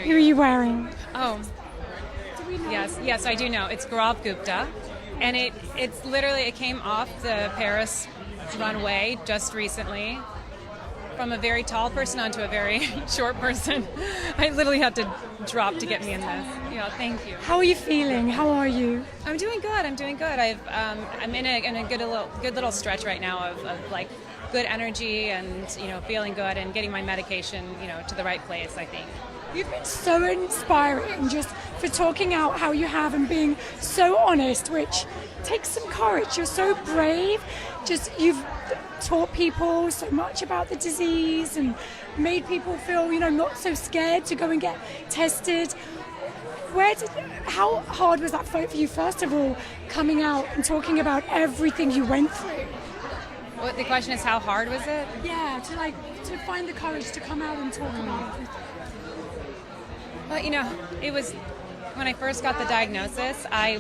Who are you wearing? Oh, yes, I do know. It's Gaurav Gupta, and it's literally, it came off the Paris runway just recently from a very tall person onto a very short person. I literally had to drop to get me in this. Yeah, thank you. How are you feeling? How are you? I'm doing good. I'm in a good little stretch right now of like good energy and feeling good and getting my medication to the right place, I think. You've been so inspiring just for talking out how you have and being so honest, which takes some courage. You're so brave. You've taught people so much about the disease and made people feel, not so scared to go and get tested. How hard was that fight for you, first of all, coming out and talking about everything you went through? Well, the question is, how hard was it? Yeah, to find the courage to come out and talk about everything. Well, it was when I first got the diagnosis, I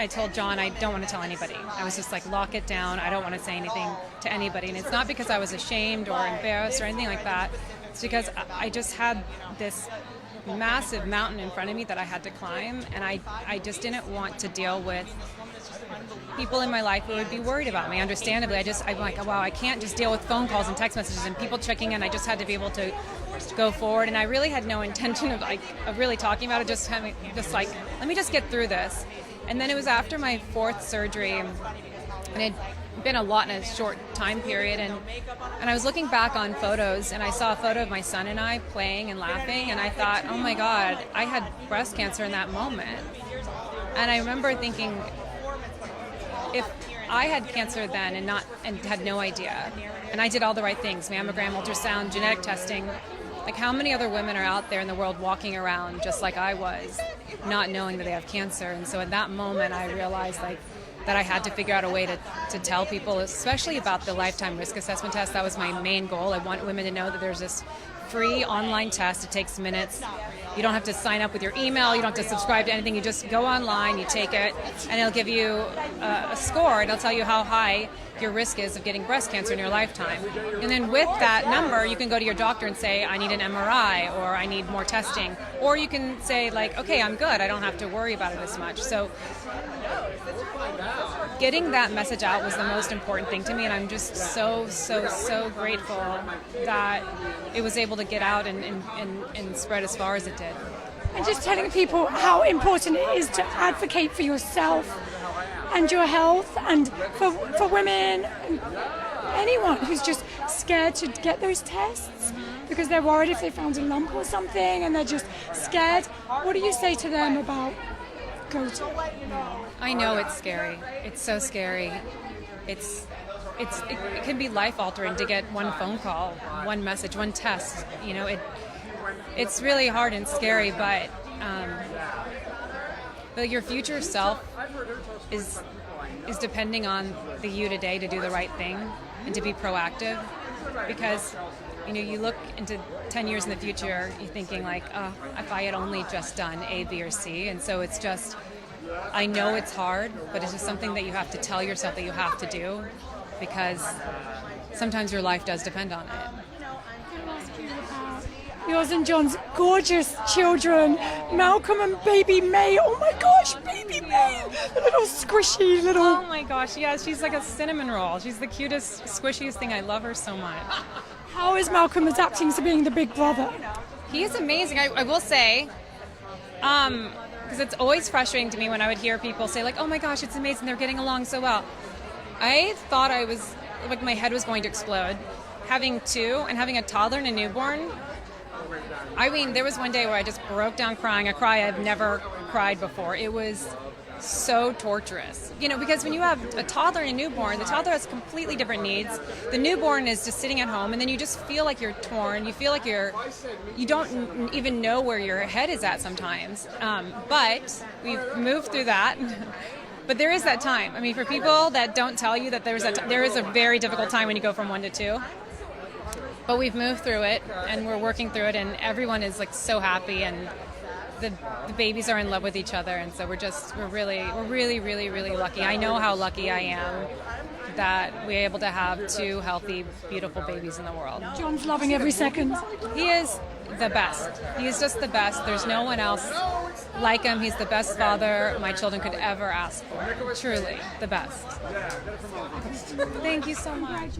told John I don't want to tell anybody. I was just like, lock it down. I don't want to say anything to anybody. And it's not because I was ashamed or embarrassed or anything like that. It's because I just had this massive mountain in front of me that I had to climb, and I just didn't want to deal with people in my life who would be worried about me. Understandably, I'm like, wow, I can't just deal with phone calls and text messages and people checking in. I just had to be able to go forward, and I really had no intention of really talking about it. Just like, let me just get through this. And then it was after my 4th surgery, and it had been a lot in a short time period, and I was looking back on photos, and I saw a photo of my son and I playing and laughing, and I thought, oh my God, I had breast cancer in that moment. And I remember thinking, if I had cancer then and had no idea, and I did all the right things, mammogram, ultrasound, genetic testing, like how many other women are out there in the world walking around just like I was, not knowing that they have cancer? And so at that moment I realized that I had to figure out a way to tell people, especially about the lifetime risk assessment test. That was my main goal. I want women to know that there's this free online test. It takes minutes. You don't have to sign up with your email. You don't have to subscribe to anything. You just go online, you take it, and it'll give you a score, and it'll tell you how high your risk is of getting breast cancer in your lifetime. And then with that number, you can go to your doctor and say, I need an MRI, or I need more testing. Or you can say, like, okay, I'm good. I don't have to worry about it as much. So getting that message out was the most important thing to me, and I'm just so grateful that it was able to get out and spread as far as it did. And just telling people how important it is to advocate for yourself and your health, and for women and anyone who's just scared to get those tests because they're worried if they found a lump or something and they're just scared. What do you say to them about go to? I know it's scary. It's so scary. It can be life-altering to get one phone call, one message, one test. It's really hard and scary, but your future self is depending on the you today to do the right thing and to be proactive, because you look into 10 years in the future, you're thinking like, oh, if I had only just done A, B, or C. And so it's just, I know it's hard, but it's just something that you have to tell yourself that you have to do, because sometimes your life does depend on it. Yours and John's gorgeous children, Malcolm and baby Méi. Oh my gosh, baby Méi, the little squishy little... Oh my gosh, yeah, she's like a cinnamon roll. She's the cutest, squishiest thing. I love her so much. How is Malcolm adapting to being the big brother? He is amazing, I will say, because it's always frustrating to me when I would hear people say, like, oh my gosh, it's amazing, they're getting along so well. I thought I was, like, my head was going to explode. Having 2 and having a toddler and a newborn, I mean, there was one day where I just broke down crying, a cry I've never cried before. It was so torturous. Because when you have a toddler and a newborn, the toddler has completely different needs. The newborn is just sitting at home, and then you just feel like you're torn. You feel like you don't even know where your head is at sometimes. But we've moved through that. But there is that time. I mean, for people that don't tell you that there is a very difficult time when you go from 1 to 2. But we've moved through it, and we're working through it, and everyone is like so happy, and the babies are in love with each other, and so we're really lucky. I know how lucky I am that we're able to have 2 healthy, beautiful babies in the world. John's loving every second. He is. the best. He's just the best. There's no one else like him. He's the best father my children could ever ask for. Truly, the best. Thank you so much.